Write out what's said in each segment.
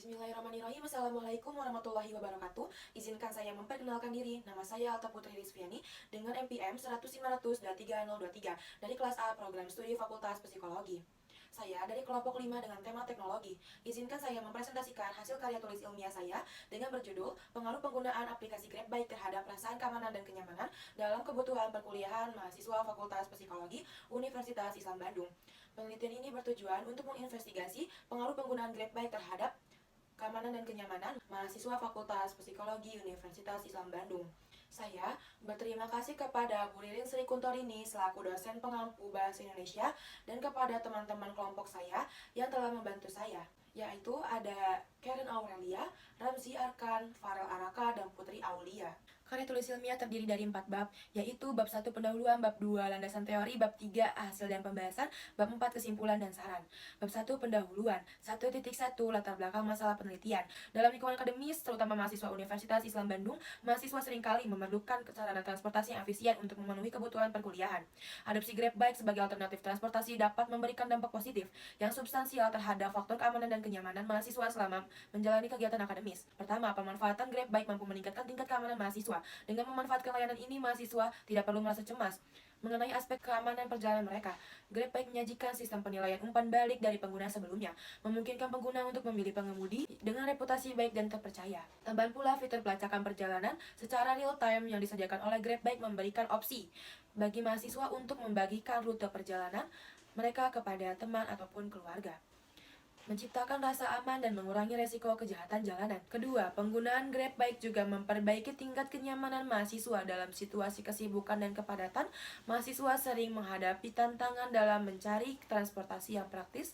Bismillahirrahmanirrahim. Assalamualaikum warahmatullahi wabarakatuh. Izinkan saya memperkenalkan diri. Nama saya Alta Putri Rizviani dengan NPM 100.500.3023 dari kelas A Program Studi Fakultas Psikologi. Saya dari kelompok 5 dengan tema teknologi. Izinkan saya mempresentasikan hasil karya tulis ilmiah saya dengan berjudul Pengaruh Penggunaan Aplikasi GrabBike terhadap Perasaan Keamanan dan Kenyamanan dalam Kebutuhan Perkuliahan Mahasiswa Fakultas Psikologi Universitas Islam Bandung. Penelitian ini bertujuan untuk menginvestigasi pengaruh penggunaan GrabBike terhadap keamanan dan kenyamanan mahasiswa Fakultas Psikologi Universitas Islam Bandung. Saya berterima kasih kepada Bu Ririn Sri Kuntorini selaku dosen pengampu Bahasa Indonesia dan kepada teman-teman kelompok saya yang telah membantu saya, yaitu ada Karen Aurelia, Ramzi Arkan, Farel Araka, dan Putri Aulia. Karya tulis ilmiah terdiri dari 4 bab, yaitu bab 1 pendahuluan, bab 2 landasan teori, bab 3 hasil dan pembahasan, bab 4 kesimpulan dan saran. Bab 1 pendahuluan, 1.1 latar belakang masalah penelitian. Dalam lingkungan akademis, terutama mahasiswa Universitas Islam Bandung, mahasiswa seringkali memerlukan sarana transportasi yang efisien untuk memenuhi kebutuhan perkuliahan. Adopsi GrabBike sebagai alternatif transportasi dapat memberikan dampak positif yang substansial terhadap faktor keamanan dan kenyamanan mahasiswa selama menjalani kegiatan akademis. Pertama, pemanfaatan GrabBike mampu meningkatkan tingkat keamanan mahasiswa. Dengan memanfaatkan layanan ini, mahasiswa tidak perlu merasa cemas mengenai aspek keamanan perjalanan mereka. GrabBike menyajikan sistem penilaian umpan balik dari pengguna sebelumnya, memungkinkan pengguna untuk memilih pengemudi dengan reputasi baik dan terpercaya. Tambahan pula fitur pelacakan perjalanan secara real time yang disediakan oleh GrabBike memberikan opsi bagi mahasiswa untuk membagikan rute perjalanan mereka kepada teman ataupun keluarga, menciptakan rasa aman dan mengurangi resiko kejahatan jalanan. Kedua, penggunaan GrabBike juga memperbaiki tingkat kenyamanan mahasiswa dalam situasi kesibukan dan kepadatan. Mahasiswa sering menghadapi tantangan dalam mencari transportasi yang praktis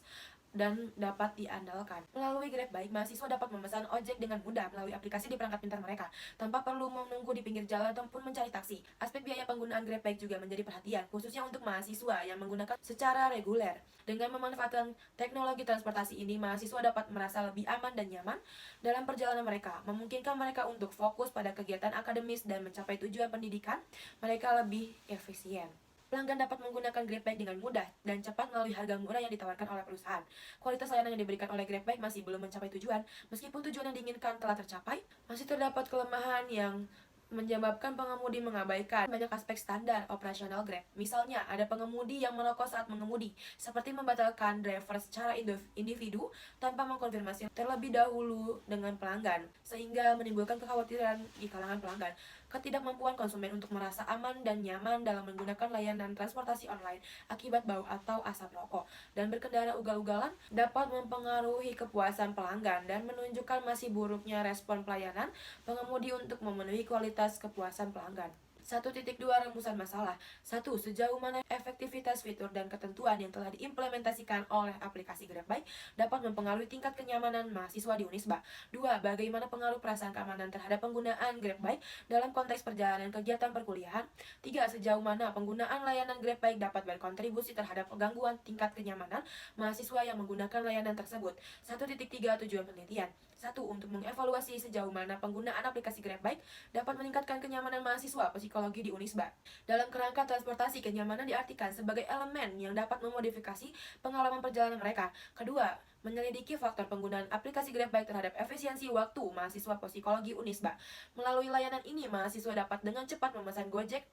dan dapat diandalkan. Melalui GrabBike, mahasiswa dapat memesan ojek dengan mudah melalui aplikasi di perangkat pintar mereka, tanpa perlu menunggu di pinggir jalan ataupun mencari taksi. Aspek biaya penggunaan GrabBike juga menjadi perhatian, khususnya untuk mahasiswa yang menggunakan secara reguler. Dengan memanfaatkan teknologi transportasi ini, mahasiswa dapat merasa lebih aman dan nyaman dalam perjalanan mereka, memungkinkan mereka untuk fokus pada kegiatan akademis dan mencapai tujuan pendidikan mereka lebih efisien. Pelanggan dapat menggunakan GrabBike dengan mudah dan cepat melalui harga murah yang ditawarkan oleh perusahaan. Kualitas layanan yang diberikan oleh GrabBike masih belum mencapai tujuan. Meskipun tujuan yang diinginkan telah tercapai, masih terdapat kelemahan yang menyebabkan pengemudi mengabaikan banyak aspek standar operasional Grab. Misalnya, ada pengemudi yang merokok saat mengemudi, seperti membatalkan driver secara individu tanpa mengkonfirmasi terlebih dahulu dengan pelanggan, sehingga menimbulkan kekhawatiran di kalangan pelanggan. Ketidakmampuan konsumen untuk merasa aman dan nyaman dalam menggunakan layanan transportasi online akibat bau atau asap rokok dan berkendara ugal-ugalan dapat mempengaruhi kepuasan pelanggan dan menunjukkan masih buruknya respon pelayanan pengemudi untuk memenuhi kualitas kepuasan pelanggan. 1.2 Rumusan masalah. 1. Sejauh mana efektivitas fitur dan ketentuan yang telah diimplementasikan oleh aplikasi GrabBike dapat mempengaruhi tingkat kenyamanan mahasiswa di Unisba. 2. Bagaimana pengaruh perasaan keamanan terhadap penggunaan GrabBike dalam konteks perjalanan kegiatan perkuliahan. 3. Sejauh mana penggunaan layanan GrabBike dapat berkontribusi terhadap gangguan tingkat kenyamanan mahasiswa yang menggunakan layanan tersebut. 1.3 Tujuan penelitian. 1. Untuk mengevaluasi sejauh mana penggunaan aplikasi GrabBike dapat meningkatkan kenyamanan mahasiswa psikologi di Unisba. Dalam kerangka transportasi, kenyamanan diartikan sebagai elemen yang dapat memodifikasi pengalaman perjalanan mereka. Kedua, menyelidiki faktor penggunaan aplikasi GrabBike terhadap efisiensi waktu mahasiswa psikologi Unisba. Melalui layanan ini, mahasiswa dapat dengan cepat memesan Gojek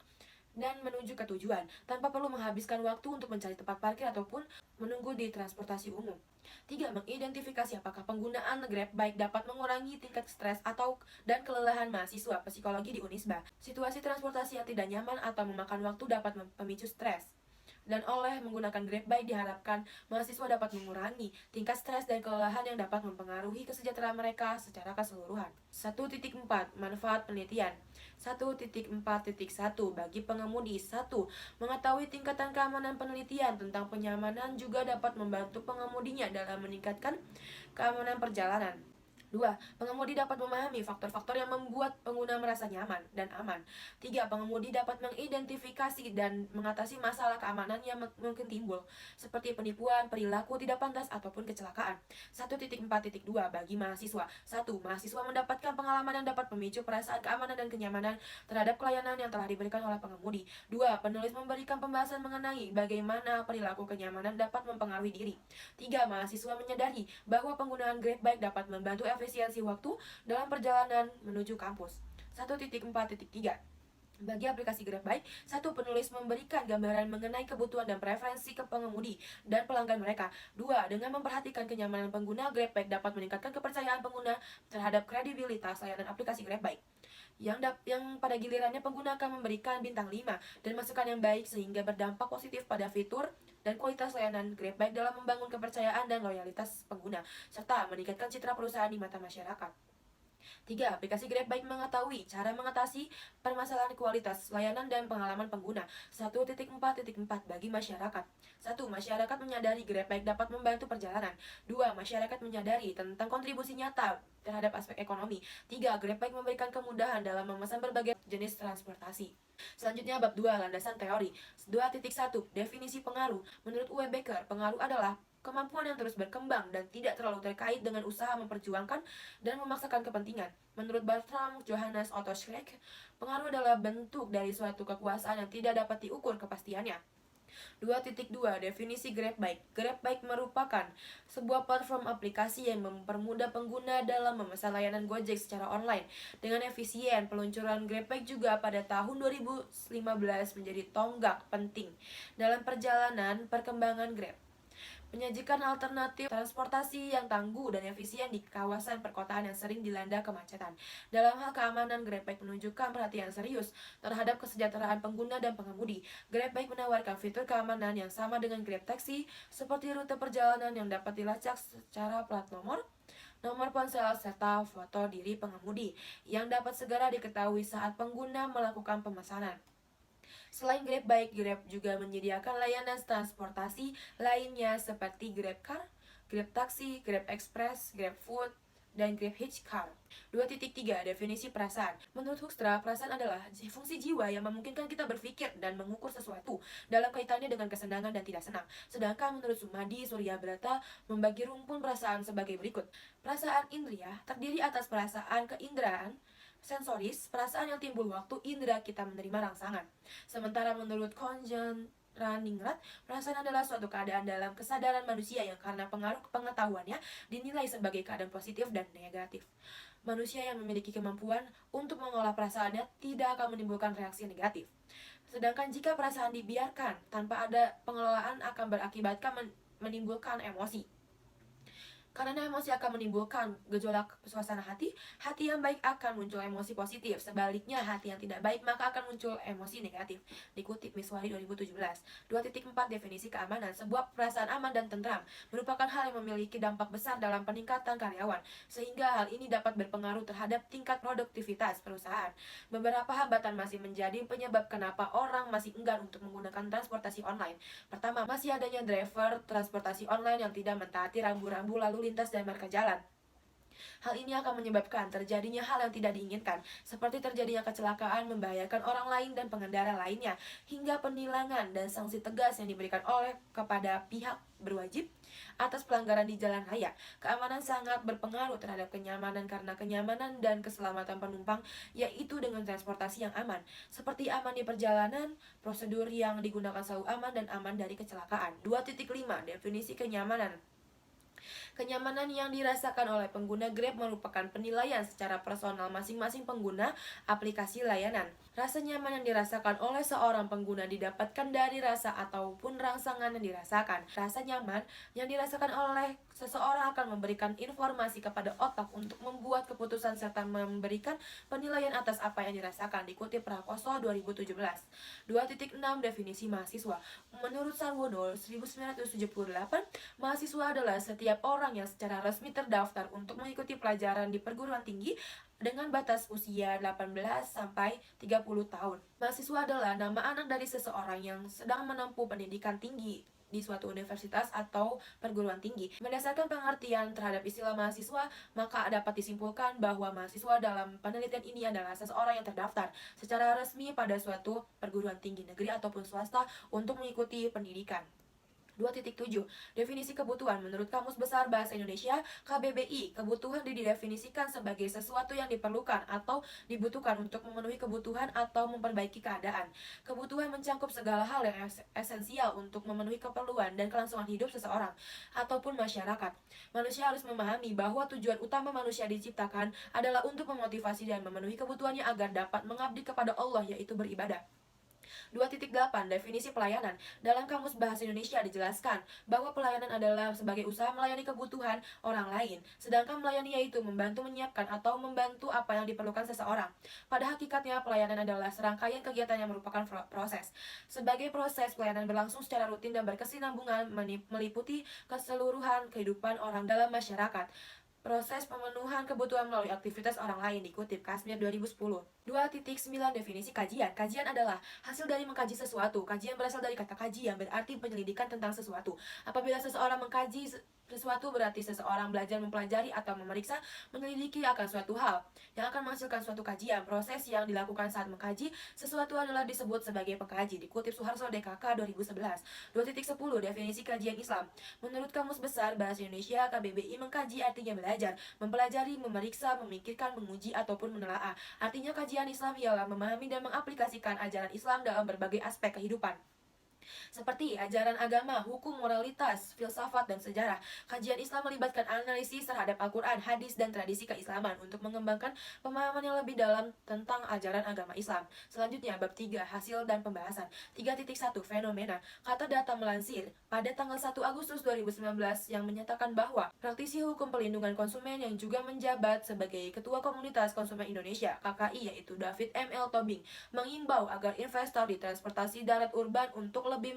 dan menuju ke tujuan, tanpa perlu menghabiskan waktu untuk mencari tempat parkir ataupun menunggu di transportasi umum. 3. Mengidentifikasi apakah penggunaan GrabBike dapat mengurangi tingkat stres dan kelelahan mahasiswa psikologi di Unisba. Situasi transportasi yang tidak nyaman atau memakan waktu dapat memicu stres. Dan oleh menggunakan GrabBike diharapkan mahasiswa dapat mengurangi tingkat stres dan kelelahan yang dapat mempengaruhi kesejahteraan mereka secara keseluruhan. 1.4 Manfaat penelitian. 1.4.1 Bagi pengemudi. 1. Mengetahui tingkatan keamanan penelitian tentang penyamanan juga dapat membantu pengemudinya dalam meningkatkan keamanan perjalanan. 2. Pengemudi dapat memahami faktor-faktor yang membuat pengguna merasa nyaman dan aman. 3. Pengemudi dapat mengidentifikasi dan mengatasi masalah keamanan yang mungkin timbul, seperti penipuan, perilaku tidak pantas, ataupun kecelakaan. 1.4.2 bagi mahasiswa. 1. Mahasiswa mendapatkan pengalaman yang dapat memicu perasaan keamanan dan kenyamanan terhadap pelayanan yang telah diberikan oleh pengemudi. 2. Penulis memberikan pembahasan mengenai bagaimana perilaku kenyamanan dapat mempengaruhi diri. 3. Mahasiswa menyadari bahwa penggunaan Grab Bike dapat membantu efisiensi waktu dalam perjalanan menuju kampus. 1.4.3 bagi aplikasi Grab Bike, 1. Penulis memberikan gambaran mengenai kebutuhan dan preferensi ke pengemudi dan pelanggan mereka. 2. Dengan memperhatikan kenyamanan pengguna, Grab Bike dapat meningkatkan kepercayaan pengguna terhadap kredibilitas layanan aplikasi Grab Bike. Yang pada gilirannya pengguna akan memberikan bintang 5 dan masukan yang baik sehingga berdampak positif pada fitur dan kualitas layanan Grab Bike dalam membangun kepercayaan dan loyalitas pengguna, serta meningkatkan citra perusahaan di mata masyarakat. 3. Aplikasi Grab Bike mengetahui cara mengatasi permasalahan kualitas layanan dan pengalaman pengguna. 1.4.4 bagi masyarakat. 1. Masyarakat menyadari Grab Bike dapat membantu perjalanan. 2. Masyarakat menyadari tentang kontribusi nyata terhadap aspek ekonomi. 3. Grab Bike memberikan kemudahan dalam memesan berbagai jenis transportasi. Selanjutnya bab 2, landasan teori. 2.1 Definisi pengaruh. Menurut W. Baker, pengaruh adalah kemampuan yang terus berkembang dan tidak terlalu terkait dengan usaha memperjuangkan dan memaksakan kepentingan. Menurut Bertram Johannes Otto Schreck, pengaruh adalah bentuk dari suatu kekuasaan yang tidak dapat diukur kepastiannya. 2.2 Definisi Grab Bike. Grab Bike merupakan sebuah platform aplikasi yang mempermudah pengguna dalam memesan layanan Gojek secara online. Dengan efisien, peluncuran Grab Bike juga pada tahun 2015 menjadi tonggak penting dalam perjalanan perkembangan Grab. Menyajikan alternatif transportasi yang tangguh dan efisien di kawasan perkotaan yang sering dilanda kemacetan. Dalam hal keamanan, Grab Bike menunjukkan perhatian serius terhadap kesejahteraan pengguna dan pengemudi. Grab Bike menawarkan fitur keamanan yang sama dengan Grab Taxi, seperti rute perjalanan yang dapat dilacak secara plat nomor ponsel, serta foto diri pengemudi yang dapat segera diketahui saat pengguna melakukan pemesanan. Selain Grab Bike, Grab juga menyediakan layanan transportasi lainnya seperti Grab Car, Grab Taxi, Grab Express, Grab Food, dan Grab Hitch Car. 2.3 Definisi perasaan. Menurut Hoekstra, perasaan adalah fungsi jiwa yang memungkinkan kita berpikir dan mengukur sesuatu dalam kaitannya dengan kesenangan dan tidak senang. Sedangkan menurut Sumadi Suryabrata membagi rumpun perasaan sebagai berikut. Perasaan indria terdiri atas perasaan keinderaan, sensoris, perasaan yang timbul waktu indera kita menerima rangsangan. Sementara menurut Konjanraningrat, perasaan adalah suatu keadaan dalam kesadaran manusia yang karena pengaruh pengetahuannya dinilai sebagai keadaan positif dan negatif. Manusia yang memiliki kemampuan untuk mengolah perasaannya tidak akan menimbulkan reaksi negatif. Sedangkan jika perasaan dibiarkan tanpa ada pengelolaan akan berakibatkan menimbulkan emosi. Karena emosi akan menimbulkan gejolak suasana hati yang baik akan muncul emosi positif. Sebaliknya, hati yang tidak baik maka akan muncul emosi negatif. Dikutip Miswari 2017. 2.4 Definisi keamanan. Sebuah perasaan aman dan tentram merupakan hal yang memiliki dampak besar dalam peningkatan karyawan, sehingga hal ini dapat berpengaruh terhadap tingkat produktivitas perusahaan. Beberapa hambatan masih menjadi penyebab kenapa orang masih enggan untuk menggunakan transportasi online. Pertama, masih adanya driver transportasi online yang tidak mentaati rambu-rambu lalu lintas dan marka jalan. Hal ini akan menyebabkan terjadinya hal yang tidak diinginkan, seperti terjadinya kecelakaan, membahayakan orang lain dan pengendara lainnya, hingga penilangan dan sanksi tegas yang diberikan oleh kepada pihak berwajib atas pelanggaran di jalan raya. Keamanan sangat berpengaruh terhadap kenyamanan karena kenyamanan dan keselamatan penumpang, yaitu dengan transportasi yang aman, seperti aman di perjalanan, prosedur yang digunakan selalu aman dan aman dari kecelakaan. 2.5 Definisi kenyamanan. Kenyamanan yang dirasakan oleh pengguna Grab merupakan penilaian secara personal masing-masing pengguna aplikasi layanan. Rasa nyaman yang dirasakan oleh seorang pengguna didapatkan dari rasa ataupun rangsangan yang dirasakan. Rasa nyaman yang dirasakan oleh seseorang akan memberikan informasi kepada otak untuk membuat keputusan serta memberikan penilaian atas apa yang dirasakan. Dikutip Prakoso 2017. 2.6 Definisi mahasiswa. Menurut Sarwono 1978, mahasiswa adalah setiap orang yang secara resmi terdaftar untuk mengikuti pelajaran di perguruan tinggi dengan batas usia 18 sampai 30 tahun. Mahasiswa adalah nama anak dari seseorang yang sedang menempuh pendidikan tinggi di suatu universitas atau perguruan tinggi. Berdasarkan pengertian terhadap istilah mahasiswa, maka dapat disimpulkan bahwa mahasiswa dalam penelitian ini adalah seseorang yang terdaftar secara resmi pada suatu perguruan tinggi negeri ataupun swasta untuk mengikuti pendidikan. 2.7. Definisi kebutuhan. Menurut Kamus Besar Bahasa Indonesia, KBBI, kebutuhan didefinisikan sebagai sesuatu yang diperlukan atau dibutuhkan untuk memenuhi kebutuhan atau memperbaiki keadaan. Kebutuhan mencakup segala hal yang esensial untuk memenuhi keperluan dan kelangsungan hidup seseorang ataupun masyarakat. Manusia harus memahami bahwa tujuan utama manusia diciptakan adalah untuk memotivasi dan memenuhi kebutuhannya agar dapat mengabdi kepada Allah, yaitu beribadah. 2.8. Definisi pelayanan. Dalam Kamus Bahasa Indonesia dijelaskan bahwa pelayanan adalah sebagai usaha melayani kebutuhan orang lain, sedangkan melayani yaitu membantu menyiapkan atau membantu apa yang diperlukan seseorang. Pada hakikatnya, pelayanan adalah serangkaian kegiatan yang merupakan proses. Sebagai proses, pelayanan berlangsung secara rutin dan berkesinambungan meliputi keseluruhan kehidupan orang dalam masyarakat. Proses pemenuhan kebutuhan melalui aktivitas orang lain, dikutip Kasmir 2010. 2.9. Definisi kajian. Kajian adalah hasil dari mengkaji sesuatu. Kajian berasal dari kata kaji yang berarti penyelidikan tentang sesuatu. Apabila seseorang mengkaji sesuatu, berarti seseorang belajar mempelajari atau memeriksa, menyelidiki akan suatu hal yang akan menghasilkan suatu kajian. Proses yang dilakukan saat mengkaji sesuatu adalah disebut sebagai pengkaji, dikutip Suharto DKK 2011. 2.10. Definisi kajian Islam. Menurut Kamus Besar Bahasa Indonesia, KBBI, mengkaji artinya belajar, mempelajari, memeriksa, memikirkan, menguji, ataupun menelaah. Artinya kajian Islam ialah memahami dan mengaplikasikan ajaran Islam dalam berbagai aspek kehidupan, seperti ajaran agama, hukum, moralitas, filsafat, dan sejarah. Kajian Islam melibatkan analisis terhadap Al-Quran, hadis, dan tradisi keislaman untuk mengembangkan pemahaman yang lebih dalam tentang ajaran agama Islam. Selanjutnya, bab 3, hasil dan pembahasan. 3.1. Fenomena. Kata Data melansir pada tanggal 1 Agustus 2019 yang menyatakan bahwa praktisi hukum pelindungan konsumen yang juga menjabat sebagai Ketua Komunitas Konsumen Indonesia, KKI, yaitu David M.L. Tobing, mengimbau agar investor di transportasi darat urban untuk lebih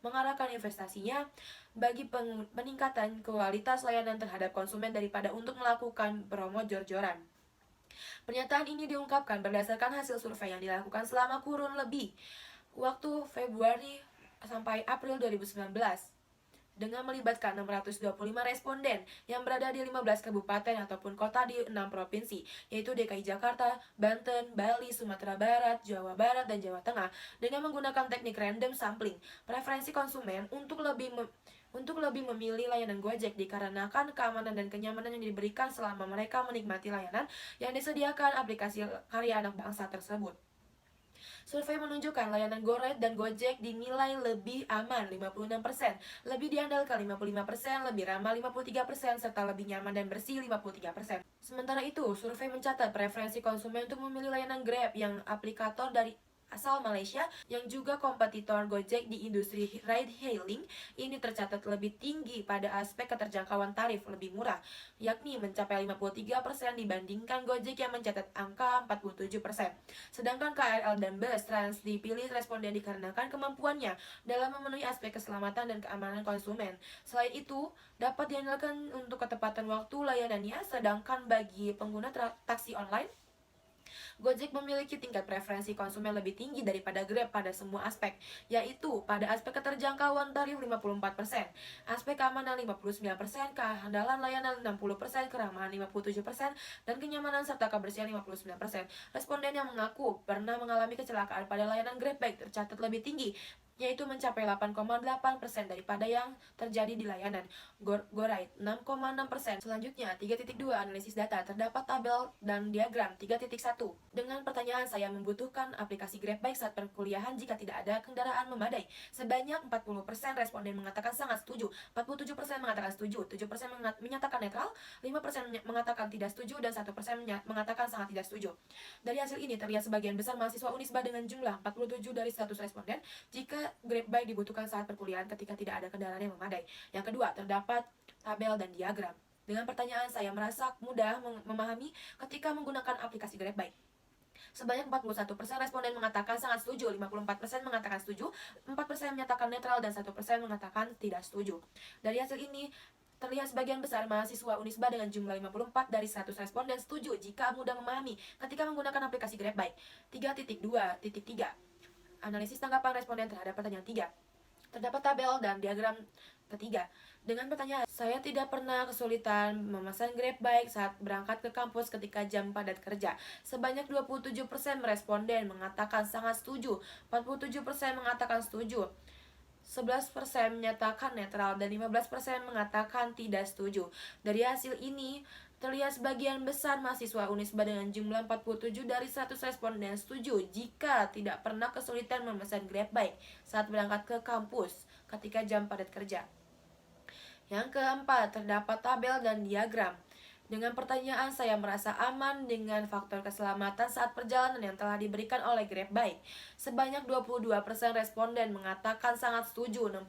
mengarahkan investasinya bagi peningkatan kualitas layanan terhadap konsumen daripada untuk melakukan promo jor-joran. Pernyataan ini diungkapkan berdasarkan hasil survei yang dilakukan selama kurun lebih waktu Februari sampai April 2019 dengan melibatkan 625 responden yang berada di 15 kabupaten ataupun kota di 6 provinsi, yaitu DKI Jakarta, Banten, Bali, Sumatera Barat, Jawa Barat, dan Jawa Tengah, dengan menggunakan teknik random sampling. Preferensi konsumen untuk lebih memilih layanan Gojek dikarenakan keamanan dan kenyamanan yang diberikan selama mereka menikmati layanan yang disediakan aplikasi karya anak bangsa tersebut. Survei menunjukkan layanan GoRide dan Gojek dinilai lebih aman 56%, lebih diandalkan 55%, lebih ramah 53%, serta lebih nyaman dan bersih 53%. Sementara itu, survei mencatat preferensi konsumen untuk memilih layanan Grab yang aplikator dari asal Malaysia yang juga kompetitor Gojek di industri ride-hailing ini tercatat lebih tinggi pada aspek keterjangkauan tarif lebih murah, yakni mencapai 53% dibandingkan Gojek yang mencatat angka 47%. Sedangkan KRL dan Bus Trans dipilih responden dikarenakan kemampuannya dalam memenuhi aspek keselamatan dan keamanan konsumen. Selain itu, dapat diandalkan untuk ketepatan waktu layanannya, sedangkan bagi pengguna taksi online, Gojek memiliki tingkat preferensi konsumen lebih tinggi daripada Grab pada semua aspek, yaitu pada aspek keterjangkauan tarif 54%, aspek keamanan 59%, kehandalan layanan 60%, keramahan 57%, dan kenyamanan serta kebersihan 59%. Responden yang mengaku pernah mengalami kecelakaan pada layanan GrabBike tercatat lebih tinggi, yaitu mencapai 8,8% daripada yang terjadi di layanan GoRide 6,6%. Selanjutnya, 3.2 analisis data. Terdapat tabel dan diagram. 3.1 dengan pertanyaan, saya membutuhkan aplikasi GrabBike saat perkuliahan jika tidak ada kendaraan memadai. Sebanyak 40% responden mengatakan sangat setuju, 47% mengatakan setuju, 7% menyatakan netral, 5% mengatakan tidak setuju, dan 1% mengatakan sangat tidak setuju. Dari hasil ini terlihat sebagian besar mahasiswa Unisba dengan jumlah 47 dari 100 responden jika GrabBike dibutuhkan saat perkuliahan ketika tidak ada kendaraan yang memadai. Yang kedua, terdapat tabel dan diagram. Dengan pertanyaan, saya merasa mudah memahami ketika menggunakan aplikasi GrabBike. Sebanyak 41% responden mengatakan sangat setuju, 54% mengatakan setuju, 4% menyatakan netral, dan 1% mengatakan tidak setuju. Dari hasil ini, terlihat sebagian besar mahasiswa Unisba dengan jumlah 54 dari 100 responden setuju jika mudah memahami ketika menggunakan aplikasi GrabBike. 3.2.3 Analisis tanggapan responden terhadap pertanyaan 3. Terdapat tabel dan diagram ketiga dengan pertanyaan, saya tidak pernah kesulitan memesan Grab Bike saat berangkat ke kampus ketika jam padat kerja. Sebanyak 27% responden mengatakan sangat setuju, 47% mengatakan setuju, 11% menyatakan netral, dan 15% mengatakan tidak setuju. Dari hasil ini, terlihat sebagian besar mahasiswa Unisba dengan jumlah 47 dari 100 responden setuju jika tidak pernah kesulitan memesan Grab Bike saat berangkat ke kampus ketika jam padat kerja. Yang keempat, terdapat tabel dan diagram. Dengan pertanyaan, saya merasa aman dengan faktor keselamatan saat perjalanan yang telah diberikan oleh Grab Bike. Sebanyak 22% responden mengatakan sangat setuju, 62%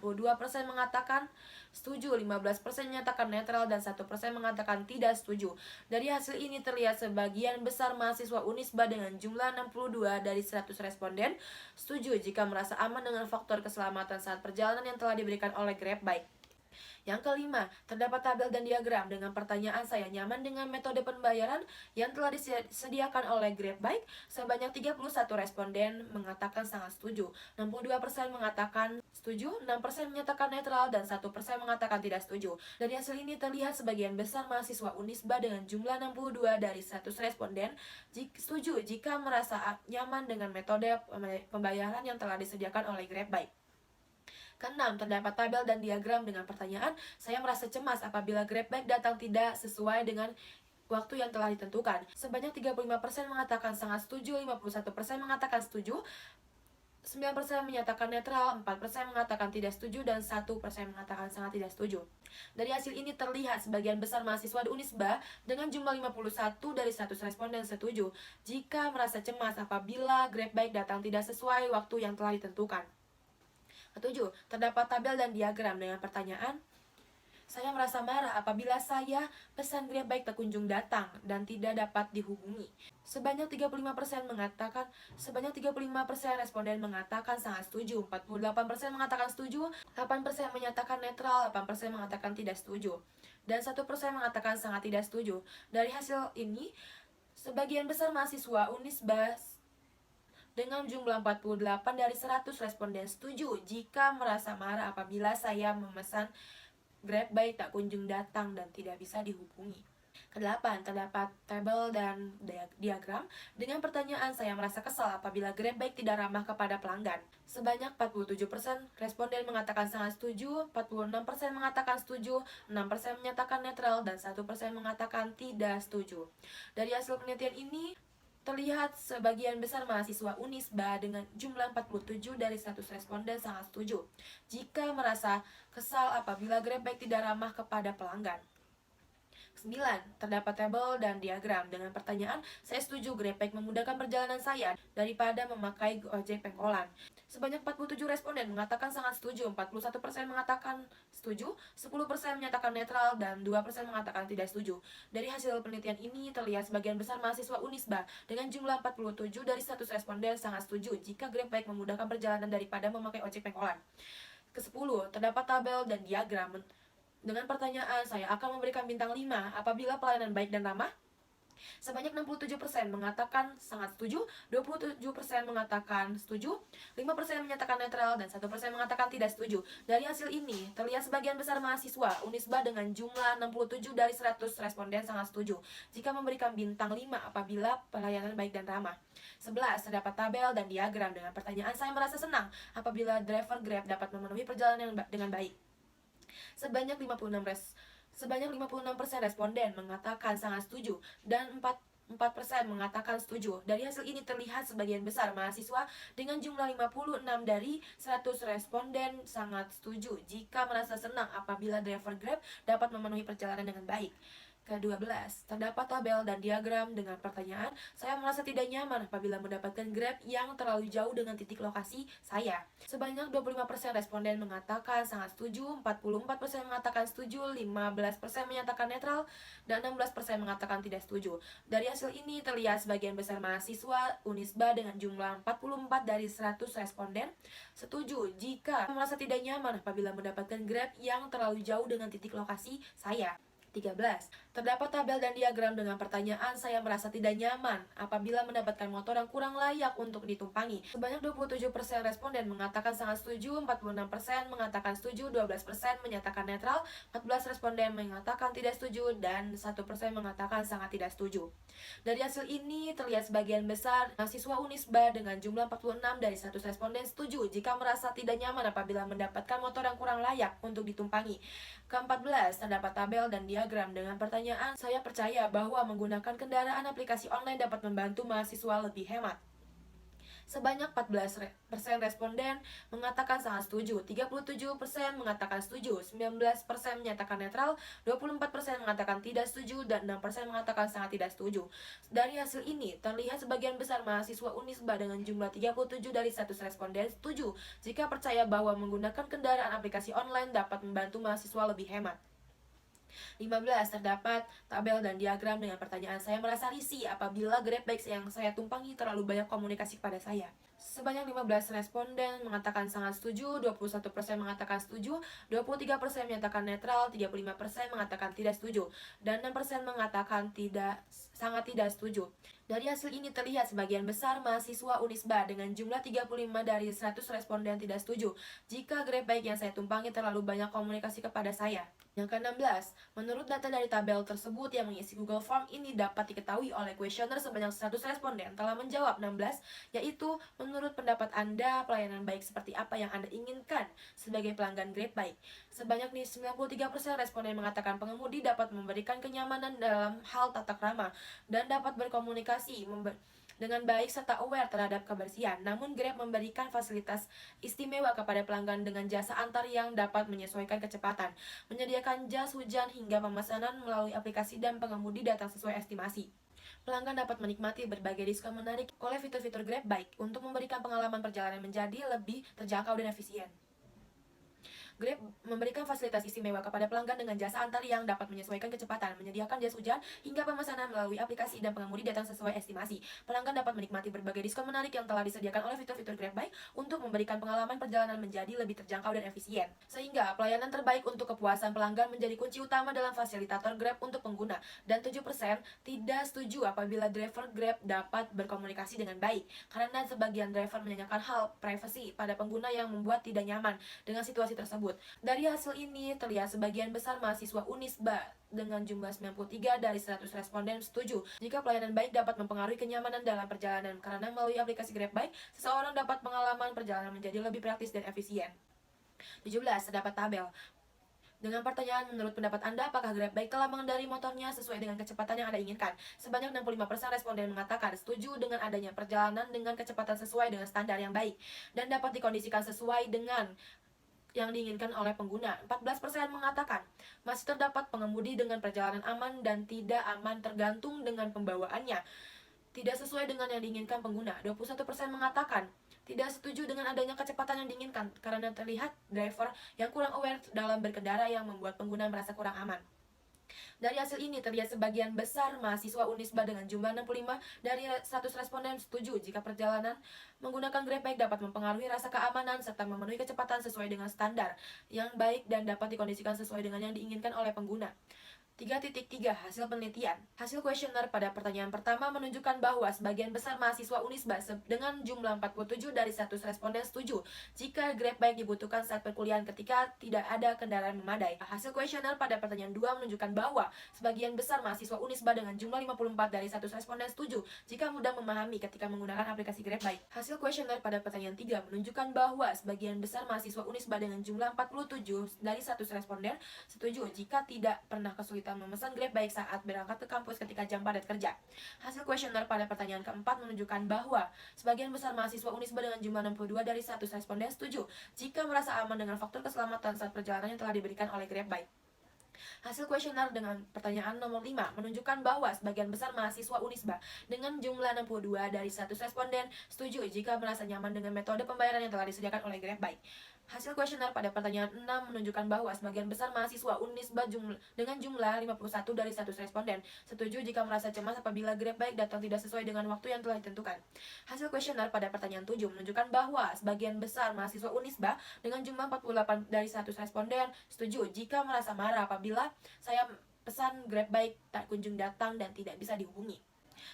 mengatakan setuju, 15% menyatakan netral, dan 1% mengatakan tidak setuju. Dari hasil ini terlihat sebagian besar mahasiswa Unisba dengan jumlah 62 dari 100 responden setuju jika merasa aman dengan faktor keselamatan saat perjalanan yang telah diberikan oleh Grab Bike. Yang kelima, terdapat tabel dan diagram dengan pertanyaan, saya nyaman dengan metode pembayaran yang telah disediakan oleh Grab Bike. Sebanyak 31 responden mengatakan sangat setuju, 62% mengatakan setuju, 6% menyatakan netral, dan 1% mengatakan tidak setuju. Dari hasil ini terlihat sebagian besar mahasiswa Unisba dengan jumlah 62 dari 100 responden setuju jika merasa nyaman dengan metode pembayaran yang telah disediakan oleh Grab Bike. Keenam, terdapat tabel dan diagram dengan pertanyaan, saya merasa cemas apabila Grab Bike datang tidak sesuai dengan waktu yang telah ditentukan. Sebanyak 35% mengatakan sangat setuju, 51% mengatakan setuju, 9% menyatakan netral, 4% mengatakan tidak setuju, dan 1% mengatakan sangat tidak setuju. Dari hasil ini terlihat sebagian besar mahasiswa di Unisba dengan jumlah 51 dari 100 responden setuju jika merasa cemas apabila Grab Bike datang tidak sesuai waktu yang telah ditentukan. Ketujuh, terdapat tabel dan diagram dengan pertanyaan, saya merasa marah apabila saya pesan Grab Bike tak kunjung datang dan tidak dapat dihubungi. Sebanyak 35% responden mengatakan sangat setuju, 48% mengatakan setuju, 8% menyatakan netral, 8% mengatakan tidak setuju, dan 1% mengatakan sangat tidak setuju. Dari hasil ini, sebagian besar mahasiswa Unisba dengan jumlah 48 dari 100 responden setuju jika merasa marah apabila saya memesan Grab Bike tak kunjung datang dan tidak bisa dihubungi. Kedelapan, terdapat tabel dan diagram dengan pertanyaan, saya merasa kesal apabila Grab Bike tidak ramah kepada pelanggan. Sebanyak 47% responden mengatakan sangat setuju, 46% mengatakan setuju, 6% menyatakan netral, dan 1% mengatakan tidak setuju. Dari hasil penelitian ini, terlihat sebagian besar mahasiswa Unisba dengan jumlah 47 dari 100 responden sangat setuju jika merasa kesal apabila Grab Bike tidak ramah kepada pelanggan. 9. Terdapat tabel dan diagram dengan pertanyaan, saya setuju Grab Bike memudahkan perjalanan saya daripada memakai ojek pengkolan. Sebanyak 47 responden mengatakan sangat setuju, 41% mengatakan setuju, 10% menyatakan netral, dan 2% mengatakan tidak setuju. Dari hasil penelitian ini terlihat sebagian besar mahasiswa Unisba dengan jumlah 47 dari 100 responden sangat setuju jika Grab Bike memudahkan perjalanan daripada memakai ojek pengkolan. Ke-10, terdapat tabel dan diagram dengan pertanyaan, saya akan memberikan bintang 5 apabila pelayanan baik dan ramah. Sebanyak 67% mengatakan sangat setuju, 27% mengatakan setuju, 5% menyatakan netral, dan 1% mengatakan tidak setuju. Dari hasil ini, terlihat sebagian besar mahasiswa Unisba dengan jumlah 67 dari 100 responden sangat setuju jika memberikan bintang 5 apabila pelayanan baik dan ramah. 11. Terdapat tabel dan diagram dengan pertanyaan, saya merasa senang apabila driver Grab dapat memenuhi perjalanan dengan baik. Sebanyak 56% responden mengatakan sangat setuju dan 4% mengatakan setuju. Dari hasil ini terlihat sebagian besar mahasiswa dengan jumlah 56 dari 100 responden sangat setuju jika merasa senang apabila driver Grab dapat memenuhi perjalanan dengan baik. Ke-12, terdapat tabel dan diagram dengan pertanyaan, saya merasa tidak nyaman apabila mendapatkan Grab yang terlalu jauh dengan titik lokasi saya. Sebanyak 25% responden mengatakan sangat setuju, 44% mengatakan setuju, 15% menyatakan netral, dan 16% mengatakan tidak setuju. Dari hasil ini terlihat sebagian besar mahasiswa Unisba dengan jumlah 44 dari 100 responden setuju jika merasa tidak nyaman apabila mendapatkan Grab yang terlalu jauh dengan titik lokasi saya. 13. Terdapat tabel dan diagram dengan pertanyaan saya merasa tidak nyaman apabila mendapatkan motor yang kurang layak untuk ditumpangi. Sebanyak 27% responden mengatakan sangat setuju, 46% mengatakan setuju, 12% menyatakan netral, 14 responden mengatakan tidak setuju, dan 1% mengatakan sangat tidak setuju. Dari hasil ini terlihat sebagian besar mahasiswa Unisba dengan jumlah 46 dari 100 responden setuju jika merasa tidak nyaman apabila mendapatkan motor yang kurang layak untuk ditumpangi. Ke-14, terdapat tabel dan diagram dengan pertanyaan, saya percaya bahwa menggunakan kendaraan aplikasi online dapat membantu mahasiswa lebih hemat. Sebanyak 14% responden mengatakan sangat setuju, 37% mengatakan setuju, 19% menyatakan netral, 24% mengatakan tidak setuju, dan 6% mengatakan sangat tidak setuju. Dari hasil ini, terlihat sebagian besar mahasiswa Unisba dengan jumlah 37 dari 100 responden setuju jika percaya bahwa menggunakan kendaraan aplikasi online dapat membantu mahasiswa lebih hemat. 15. Terdapat tabel dan diagram dengan pertanyaan saya merasa risih apabila Grab bike yang saya tumpangi terlalu banyak komunikasi kepada saya. Sebanyak 15 responden mengatakan sangat setuju, 21% mengatakan setuju, 23% menyatakan netral, 35% mengatakan tidak setuju, dan 6% mengatakan sangat tidak setuju. Dari hasil ini terlihat sebagian besar mahasiswa Unisba dengan jumlah 35 dari 100 responden tidak setuju jika Grab bike yang saya tumpangi terlalu banyak komunikasi kepada saya. Yang ke-16, menurut data dari tabel tersebut yang mengisi Google Form ini dapat diketahui oleh kuesioner sebanyak 100 responden telah menjawab 16, yaitu menurut pendapat Anda, pelayanan baik seperti apa yang Anda inginkan sebagai pelanggan Grab bike. Sebanyak 93% responden mengatakan pengemudi dapat memberikan kenyamanan dalam hal tata krama dan dapat berkomunikasi dengan baik serta aware terhadap kebersihan. Namun Grab memberikan fasilitas istimewa kepada pelanggan dengan jasa antar yang dapat menyesuaikan kecepatan, menyediakan jas hujan hingga pemesanan melalui aplikasi dan pengemudi datang sesuai estimasi. Pelanggan dapat menikmati berbagai diskon menarik oleh fitur-fitur Grab Bike untuk memberikan pengalaman perjalanan menjadi lebih terjangkau dan efisien. Grab memberikan fasilitas istimewa kepada pelanggan dengan jasa antar yang dapat menyesuaikan kecepatan, menyediakan jas hujan, hingga pemesanan melalui aplikasi dan pengemudi datang sesuai estimasi. Pelanggan dapat menikmati berbagai diskon menarik yang telah disediakan oleh fitur-fitur Grab Bike untuk memberikan pengalaman perjalanan menjadi lebih terjangkau dan efisien. Sehingga pelayanan terbaik untuk kepuasan pelanggan menjadi kunci utama dalam fasilitator Grab untuk pengguna. Dan 7% tidak setuju apabila driver Grab dapat berkomunikasi dengan baik, karena sebagian driver menanyakan hal privasi pada pengguna yang membuat tidak nyaman dengan situasi tersebut. Dari hasil ini terlihat sebagian besar mahasiswa Unisba dengan jumlah 93 dari 100 responden setuju jika pelayanan baik dapat mempengaruhi kenyamanan dalam perjalanan, karena melalui aplikasi Grab Bike seseorang dapat pengalaman perjalanan menjadi lebih praktis dan efisien. 17. Terdapat tabel dengan pertanyaan, menurut pendapat Anda, apakah Grab Bike telah mengendarai motornya sesuai dengan kecepatan yang Anda inginkan? Sebanyak 65% responden mengatakan setuju dengan adanya perjalanan dengan kecepatan sesuai dengan standar yang baik dan dapat dikondisikan sesuai dengan yang diinginkan oleh pengguna. 14% mengatakan masih terdapat pengemudi dengan perjalanan aman dan tidak aman tergantung dengan pembawaannya, tidak sesuai dengan yang diinginkan pengguna. 21% mengatakan tidak setuju dengan adanya kecepatan yang diinginkan karena terlihat driver yang kurang aware dalam berkendara yang membuat pengguna merasa kurang aman. Dari hasil ini terlihat sebagian besar mahasiswa Unisba dengan jumlah 65 dari 100 responden setuju jika perjalanan menggunakan Grab Bike dapat mempengaruhi rasa keamanan serta memenuhi kecepatan sesuai dengan standar yang baik dan dapat dikondisikan sesuai dengan yang diinginkan oleh pengguna. 3.3 Hasil penelitian. Hasil kuesioner pada pertanyaan pertama menunjukkan bahwa sebagian besar mahasiswa Unisba dengan jumlah 47 dari 100 responden setuju jika Grab Bike dibutuhkan saat perkuliahan ketika tidak ada kendaraan memadai. Hasil kuesioner pada pertanyaan 2 menunjukkan bahwa sebagian besar mahasiswa Unisba dengan jumlah 54 dari 100 responden setuju jika mudah memahami ketika menggunakan aplikasi Grab Bike. Hasil kuesioner pada pertanyaan 3 menunjukkan bahwa sebagian besar mahasiswa Unisba dengan jumlah 47 dari 100 responden setuju jika tidak pernah kesulitan memesan Grab Bike saat berangkat ke kampus ketika jam padat kerja. Hasil kuesioner pada pertanyaan keempat menunjukkan bahwa sebagian besar mahasiswa Unisba dengan jumlah 62 dari 100 responden setuju jika merasa aman dengan faktor keselamatan saat perjalanan yang telah diberikan oleh Grab Bike. Hasil kuesioner dengan pertanyaan nomor 5 menunjukkan bahwa sebagian besar mahasiswa Unisba dengan jumlah 62 dari 100 responden setuju jika merasa nyaman dengan metode pembayaran yang telah disediakan oleh Grab Bike. Hasil kuesioner pada pertanyaan 6 menunjukkan bahwa sebagian besar mahasiswa Unisba dengan jumlah 51 dari 100 responden setuju jika merasa cemas apabila Grab Bike datang tidak sesuai dengan waktu yang telah ditentukan. Hasil kuesioner pada pertanyaan 7 menunjukkan bahwa sebagian besar mahasiswa Unisba dengan jumlah 48 dari 100 responden setuju jika merasa marah apabila saya pesan Grab Bike tak kunjung datang dan tidak bisa dihubungi.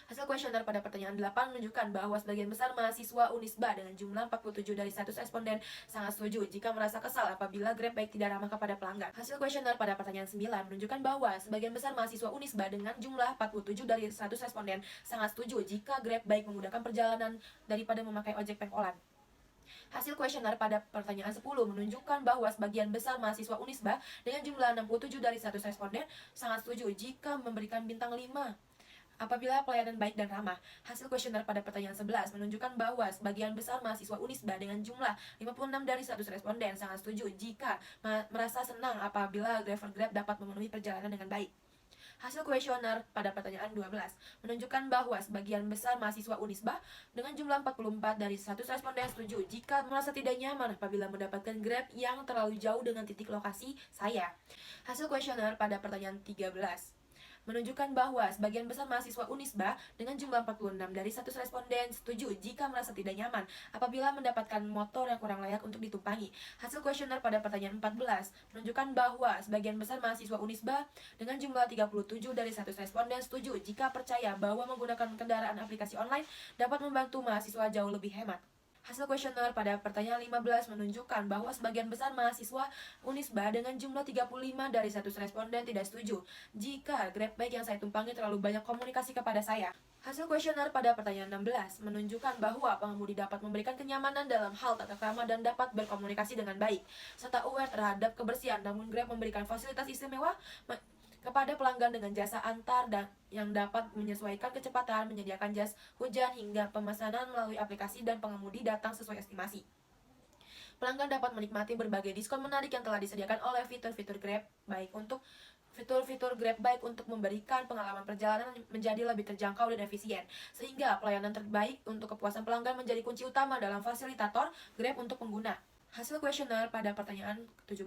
Hasil kuesioner pada pertanyaan 8 menunjukkan bahwa sebagian besar mahasiswa Unisba dengan jumlah 47 dari 100 responden sangat setuju jika merasa kesal apabila Grab Bike tidak ramah kepada pelanggan. Hasil kuesioner pada pertanyaan 9 menunjukkan bahwa sebagian besar mahasiswa Unisba dengan jumlah 47 dari 100 responden sangat setuju jika Grab Bike memudahkan perjalanan daripada memakai ojek pengkolan. Hasil kuesioner pada pertanyaan 10 menunjukkan bahwa sebagian besar mahasiswa Unisba dengan jumlah 67 dari 100 responden sangat setuju jika memberikan bintang 5 apabila pelayanan baik dan ramah. Hasil kuesioner pada pertanyaan 11 menunjukkan bahwa sebagian besar mahasiswa Unisba dengan jumlah 56 dari 100 responden sangat setuju jika merasa senang apabila driver Grab dapat memenuhi perjalanan dengan baik. Hasil kuesioner pada pertanyaan 12 menunjukkan bahwa sebagian besar mahasiswa Unisba dengan jumlah 44 dari 100 responden setuju jika merasa tidak nyaman apabila mendapatkan Grab yang terlalu jauh dengan titik lokasi saya. Hasil kuesioner pada pertanyaan 13 menunjukkan bahwa sebagian besar mahasiswa Unisba dengan jumlah 46 dari 100 responden setuju jika merasa tidak nyaman apabila mendapatkan motor yang kurang layak untuk ditumpangi. Hasil kuesioner pada pertanyaan 14 menunjukkan bahwa sebagian besar mahasiswa Unisba dengan jumlah 37 dari 100 responden setuju jika percaya bahwa menggunakan kendaraan aplikasi online dapat membantu mahasiswa jauh lebih hemat. Hasil kuesioner pada pertanyaan 15 menunjukkan bahwa sebagian besar mahasiswa Unisba dengan jumlah 35 dari 100 responden tidak setuju jika Grab Bike yang saya tumpangi terlalu banyak komunikasi kepada saya. Hasil kuesioner pada pertanyaan 16 menunjukkan bahwa pengemudi dapat memberikan kenyamanan dalam hal tata krama dan dapat berkomunikasi dengan baik, serta aware terhadap kebersihan, namun Grab memberikan fasilitas istimewa kepada pelanggan dengan jasa antar dan yang dapat menyesuaikan kecepatan, menyediakan jas hujan hingga pemesanan melalui aplikasi dan pengemudi datang sesuai estimasi. Pelanggan dapat menikmati berbagai diskon menarik yang telah disediakan oleh fitur-fitur Grab Bike untuk memberikan pengalaman perjalanan menjadi lebih terjangkau dan efisien, sehingga pelayanan terbaik untuk kepuasan pelanggan menjadi kunci utama dalam fasilitator Grab untuk pengguna. Hasil kuesioner pada pertanyaan 17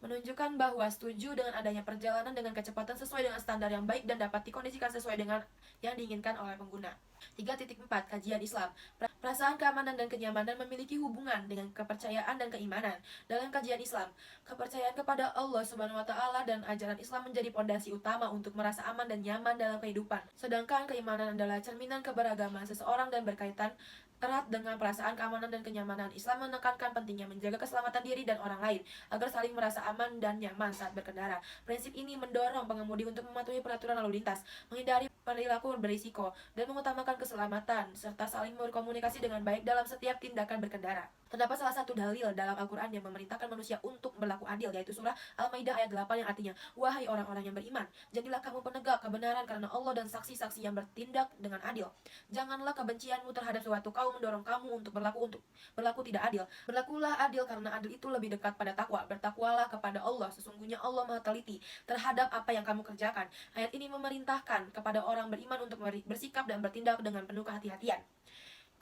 menunjukkan bahwa setuju dengan adanya perjalanan dengan kecepatan sesuai dengan standar yang baik dan dapat dikondisikan sesuai dengan yang diinginkan oleh pengguna. 3.4 Kajian Islam. Perasaan keamanan dan kenyamanan memiliki hubungan dengan kepercayaan dan keimanan. Dalam kajian Islam, kepercayaan kepada Allah Subhanahu wa taala dan ajaran Islam menjadi pondasi utama untuk merasa aman dan nyaman dalam kehidupan. Sedangkan keimanan adalah cerminan keberagaman seseorang dan berkaitan erat dengan perasaan keamanan dan kenyamanan. Islam menekankan pentingnya menjaga keselamatan diri dan orang lain agar saling merasa aman dan nyaman saat berkendara. Prinsip ini mendorong pengemudi untuk mematuhi peraturan lalu lintas, menghindari perilaku berisiko, dan mengutamakan keselamatan, serta saling berkomunikasi dengan baik dalam setiap tindakan berkendara. Terdapat salah satu dalil dalam Al-Quran yang memerintahkan manusia untuk berlaku adil, yaitu surah Al-Maidah ayat 8 yang artinya, "Wahai orang-orang yang beriman, jadilah kamu penegak kebenaran karena Allah dan saksi-saksi yang bertindak dengan adil. Janganlah kebencianmu terhadap suatu kaum mendorong kamu untuk berlaku tidak adil. Berlakulah adil karena adil itu lebih dekat pada takwa. Bertakwalah kepada Allah, sesungguhnya Allah Maha teliti terhadap apa yang kamu kerjakan." Ayat ini memerintahkan kepada orang beriman untuk bersikap dan bertindak dengan penuh kehati-hatian,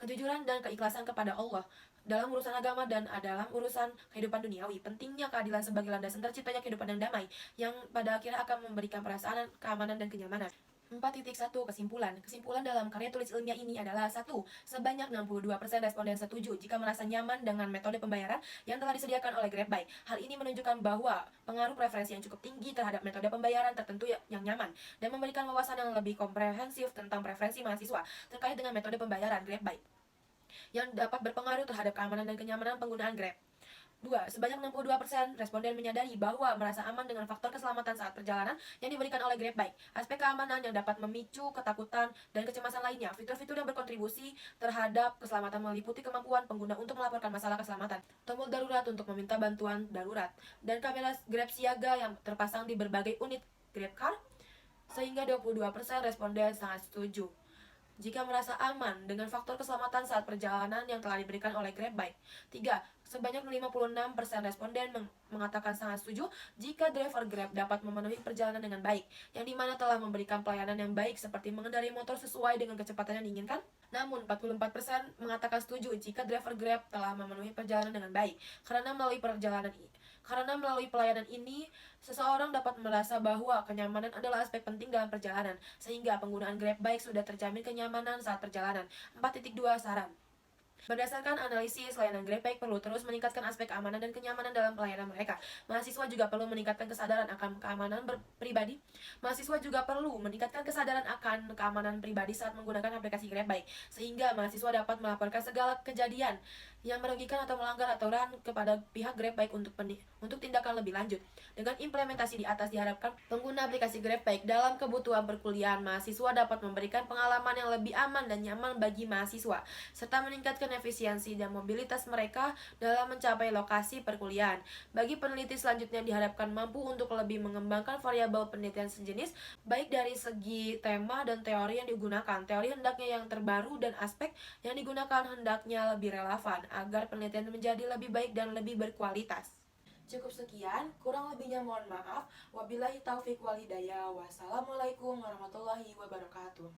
kejujuran dan keikhlasan kepada Allah dalam urusan agama dan dalam urusan kehidupan duniawi. Pentingnya keadilan sebagai landasan terciptanya kehidupan yang damai, yang pada akhirnya akan memberikan perasaan keamanan dan kenyamanan. 4.1 Kesimpulan dalam karya tulis ilmiah ini adalah 1. Sebanyak 62% responden setuju jika merasa nyaman dengan metode pembayaran yang telah disediakan oleh Grab Bike. Hal ini menunjukkan bahwa pengaruh preferensi yang cukup tinggi terhadap metode pembayaran tertentu yang nyaman dan memberikan wawasan yang lebih komprehensif tentang preferensi mahasiswa terkait dengan metode pembayaran Grab Bike yang dapat berpengaruh terhadap keamanan dan kenyamanan penggunaan Grab. 2. Sebanyak 62% responden menyadari bahwa merasa aman dengan faktor keselamatan saat perjalanan yang diberikan oleh Grab Bike. Aspek keamanan yang dapat memicu ketakutan dan kecemasan lainnya. Fitur-fitur yang berkontribusi terhadap keselamatan meliputi kemampuan pengguna untuk melaporkan masalah keselamatan, tombol darurat untuk meminta bantuan darurat, dan kamera Grab siaga yang terpasang di berbagai unit Grab Car, sehingga 22% responden sangat setuju jika merasa aman dengan faktor keselamatan saat perjalanan yang telah diberikan oleh Grab Bike. 3. Sebanyak 56% responden mengatakan sangat setuju jika driver Grab dapat memenuhi perjalanan dengan baik, yang dimana telah memberikan pelayanan yang baik seperti mengendarai motor sesuai dengan kecepatan yang diinginkan. Namun 44% mengatakan setuju jika driver Grab telah memenuhi perjalanan dengan baik, karena melalui pelayanan ini, seseorang dapat merasa bahwa kenyamanan adalah aspek penting dalam perjalanan, sehingga penggunaan Grab Bike sudah terjamin kenyamanan saat perjalanan. 4.2 Saran Berdasarkan analisis, layanan GrabBike perlu terus meningkatkan aspek keamanan dan kenyamanan dalam pelayanan mereka. Mahasiswa juga perlu meningkatkan kesadaran akan keamanan pribadi. Mahasiswa juga perlu meningkatkan kesadaran akan keamanan pribadi saat menggunakan aplikasi GrabBike, sehingga mahasiswa dapat melaporkan segala kejadian yang merugikan atau melanggar aturan kepada pihak GrabBike untuk tindakan lebih lanjut. Dengan implementasi di atas diharapkan pengguna aplikasi GrabBike dalam kebutuhan perkuliahan mahasiswa dapat memberikan pengalaman yang lebih aman dan nyaman bagi mahasiswa, serta meningkatkan efisiensi dan mobilitas mereka dalam mencapai lokasi perkuliahan. Bagi peneliti selanjutnya diharapkan mampu untuk lebih mengembangkan variabel penelitian sejenis, baik dari segi tema dan teori yang digunakan. Teori hendaknya yang terbaru dan aspek yang digunakan hendaknya lebih relevan, agar penelitian menjadi lebih baik dan lebih berkualitas. Cukup sekian, kurang lebihnya mohon maaf. Wabillahi taufik wal hidayah. Wassalamualaikum warahmatullahi wabarakatuh.